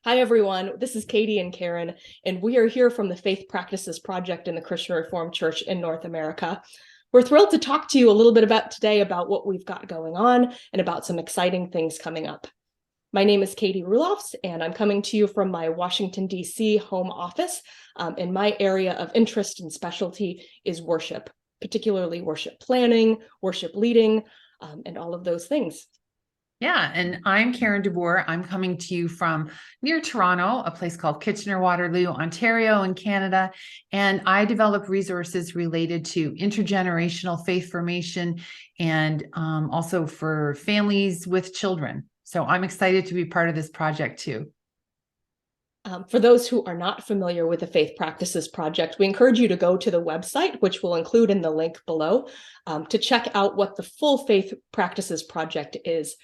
Hi, everyone. This is Katie and Karen, and we are here from the Faith Practices Project in the Christian Reformed Church in North America. We're thrilled to talk to you a little bit today about what we've got going on and about some exciting things coming up. My name is Katie Rulofs, and I'm coming to you from my Washington, D.C. home office. And my area of interest and specialty is worship, particularly worship planning, worship leading, and all of those things. Yeah, and I'm Karen DeBoer. I'm coming to you from near Toronto, a place called Kitchener-Waterloo, Ontario in Canada. And I develop resources related to intergenerational faith formation and also for families with children. So I'm excited to be part of this project too. For those who are not familiar with the Faith Practices Project, we encourage you to go to the website, which we'll include in the link below, to check out what the full Faith Practices Project is.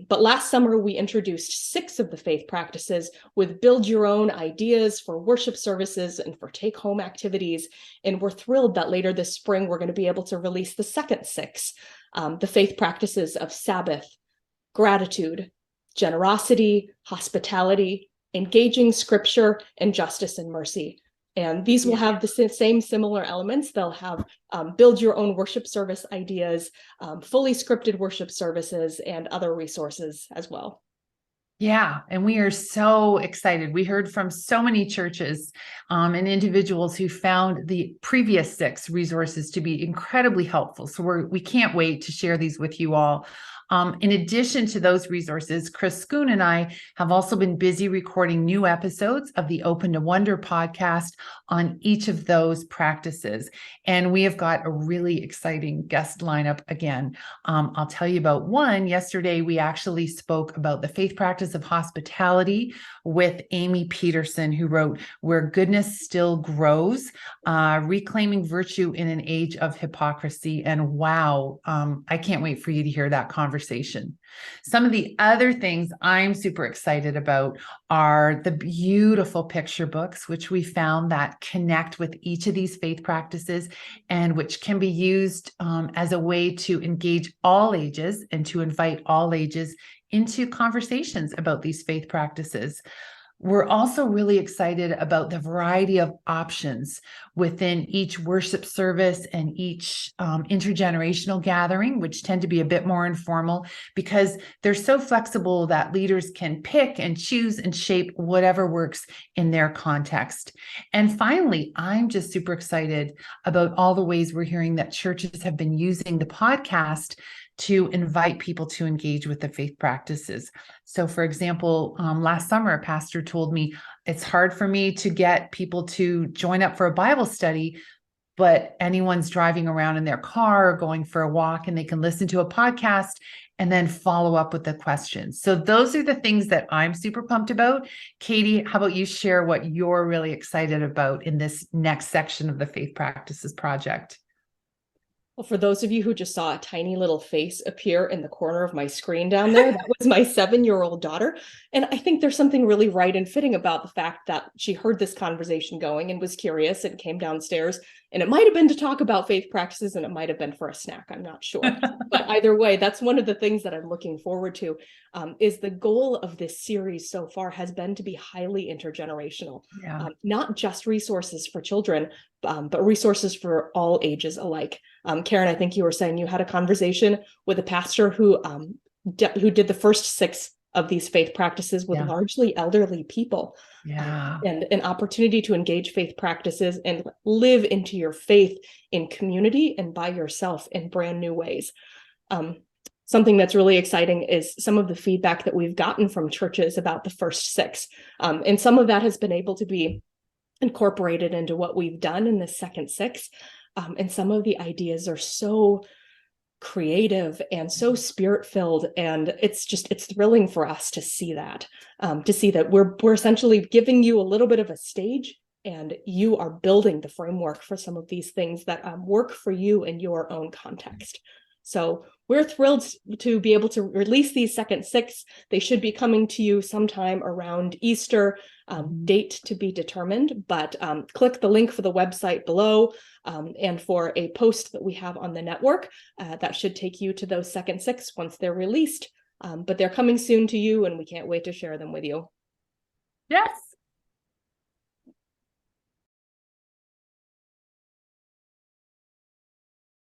But last summer, we introduced 6 of the faith practices with build your own ideas for worship services and for take-home activities. And we're thrilled that later this spring, we're going to be able to release the second 6, the faith practices of Sabbath, gratitude, generosity, hospitality, engaging scripture, and justice and mercy. And these will have the same similar elements. They'll have build your own worship service ideas, fully scripted worship services, and other resources as well. Yeah, and we are so excited. We heard from so many churches and individuals who found the previous 6 resources to be incredibly helpful. So we can't wait to share these with you all. In addition to those resources, Chris Schoon and I have also been busy recording new episodes of the Open to Wonder podcast on each of those practices. And we have got a really exciting guest lineup again. I'll tell you about one. Yesterday, we actually spoke about the faith practice of hospitality with Amy Peterson, who wrote Where Goodness Still Grows, Reclaiming Virtue in an Age of Hypocrisy. And wow, I can't wait for you to hear that conversation. Some of the other things I'm super excited about are the beautiful picture books, which we found that connect with each of these faith practices and which can be used as a way to engage all ages and to invite all ages into conversations about these faith practices. We're also really excited about the variety of options within each worship service and each intergenerational gathering, which tend to be a bit more informal because they're so flexible that leaders can pick and choose and shape whatever works in their context. And finally, I'm just super excited about all the ways we're hearing that churches have been using the podcast to invite people to engage with the faith practices. So, for example, last summer, a pastor told me, it's hard for me to get people to join up for a Bible study, but anyone's driving around in their car or going for a walk and they can listen to a podcast and then follow up with the questions. So those are the things that I'm super pumped about. Katie, how about you share what you're really excited about in this next section of the Faith Practices Project? Well, for those of you who just saw a tiny little face appear in the corner of my screen down there, that was my 7-year-old daughter. And I think there's something really right and fitting about the fact that she heard this conversation going and was curious and came downstairs. And it might have been to talk about faith practices and it might have been for a snack. I'm not sure. But either way, that's one of the things that I'm looking forward to, is the goal of this series so far has been to be highly intergenerational. Yeah. Not just resources for children, but resources for all ages alike. Karen, I think you were saying you had a conversation with a pastor who did the first 6 of these faith practices with largely elderly people. And an opportunity to engage faith practices and live into your faith in community and by yourself in brand new ways. Something that's really exciting is some of the feedback that we've gotten from churches about the first 6. And some of that has been able to be incorporated into what we've done in the second 6. And some of the ideas are so creative and so spirit-filled, and it's thrilling for us to see that, we're essentially giving you a little bit of a stage, and you are building the framework for some of these things that work for you in your own context. So we're thrilled to be able to release these second 6. They should be coming to you sometime around Easter, date to be determined, but click the link for the website below and for a post that we have on the network that should take you to those second 6 once they're released. But they're coming soon to you and we can't wait to share them with you. Yes.